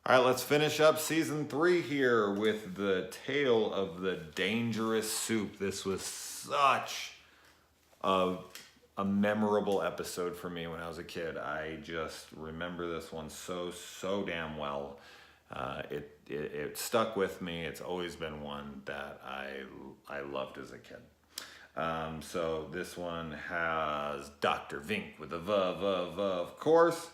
All right, let's finish up season 3 here with the tale of the dangerous soup. This was such a, a memorable episode for me when I was a kid. I just remember this one so damn well. It stuck with me. It's always been one that I loved as a kid. So this one has Dr. Vink with a V, of course.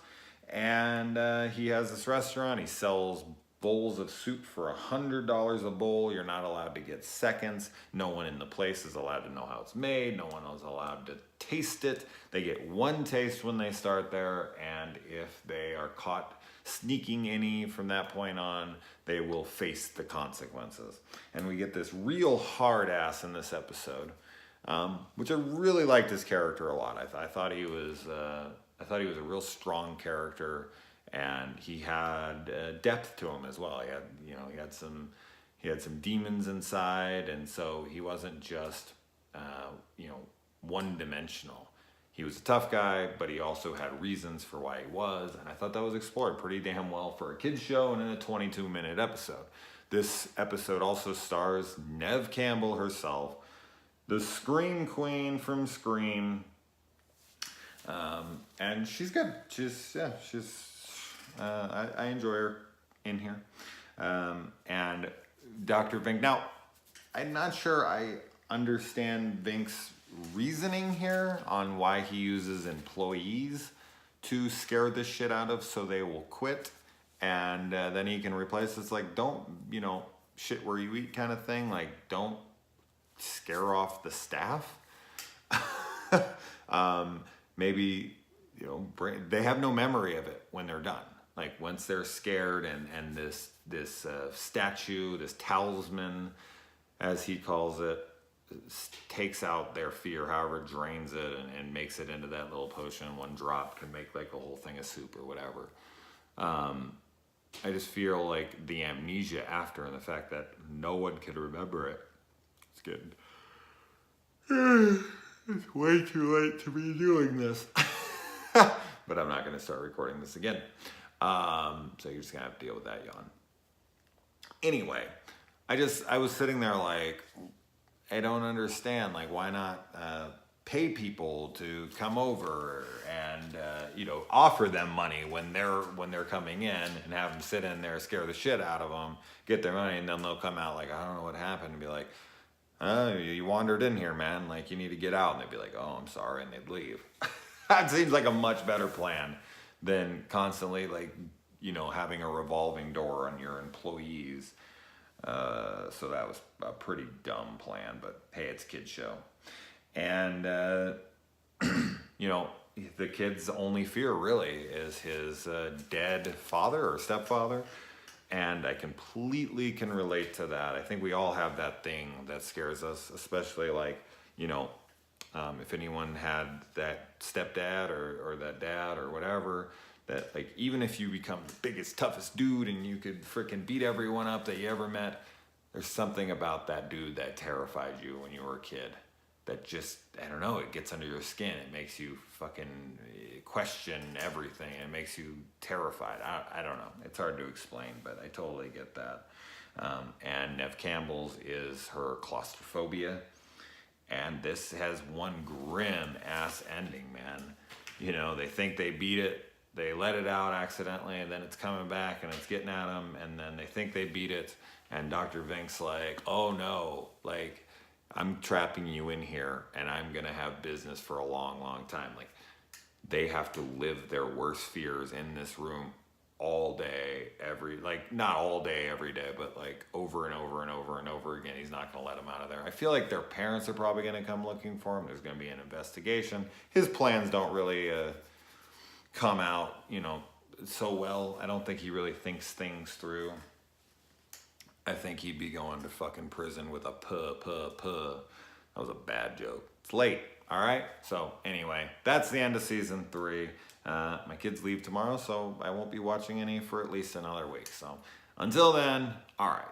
And he has this restaurant. He sells bowls of soup for $100 a bowl. You're not allowed to get seconds. No one in the place is allowed to know how it's made. No one is allowed to taste it. They get one taste when they start there, and if they are caught sneaking any from that point on, they will face the consequences. And we get this real hard ass in this episode, which I really liked his character a lot. I thought he was a real strong character, and he had depth to him as well. He had some demons inside, and so he wasn't just one-dimensional. He was a tough guy, but he also had reasons for why he was, and I thought that was explored pretty damn well for a kids show and in a 22-minute episode. This episode also stars Neve Campbell herself, the Scream Queen from Scream. And she's good. I enjoy her in here. And Dr. Vink. Now, I'm not sure I understand Vink's reasoning here on why he uses employees to scare the shit out of so they will quit. And then he can replace it. It's like, don't, shit where you eat kind of thing. Like, don't scare off the staff. Maybe, they have no memory of it when they're done. Like once they're scared and this statue, this talisman, as he calls it, takes out their fear, however drains it and makes it into that little potion. One drop can make like a whole thing of soup or whatever. I just feel like the amnesia after and the fact that no one could remember it. It's good. It's way too late to be doing this. But I'm not going to start recording this again. So you're just going to have to deal with that yawn. Anyway, I was sitting there like, I don't understand. Like, why not pay people to come over and, offer them money when they're coming in and have them sit in there, scare the shit out of them, get their money, and then they'll come out like, I don't know what happened, and be like, you wandered in here, man. Like, you need to get out. And they'd be like, oh, I'm sorry. And they'd leave. That seems like a much better plan than constantly, having a revolving door on your employees. So that was a pretty dumb plan. But, hey, it's a kid's show. And, the kid's only fear, really, is his dead father or stepfather. And I completely can relate to that. I think we all have that thing that scares us, especially if anyone had that stepdad or that dad or whatever, that even if you become the biggest, toughest dude and you could freaking beat everyone up that you ever met, there's something about that dude that terrified you when you were a kid. That just, I don't know, it gets under your skin. It makes you fucking question everything. It makes you terrified. I don't know. It's hard to explain, but I totally get that. And Neve Campbell's is her claustrophobia. And this has one grim ass ending, man. They think they beat it. They let it out accidentally, and then it's coming back and it's getting at them. And then they think they beat it. And Dr. Vink's like, oh no, I'm trapping you in here and I'm going to have business for a long, long time. They have to live their worst fears in this room all day, not all day, every day, but over and over and over and over again. He's not going to let them out of there. I feel like their parents are probably going to come looking for him. There's going to be an investigation. His plans don't really come out, so well. I don't think he really thinks things through. I think he'd be going to fucking prison with a puh. That was a bad joke. It's late, all right? So anyway, that's the end of season 3. My kids leave tomorrow, so I won't be watching any for at least another week. So until then, all right.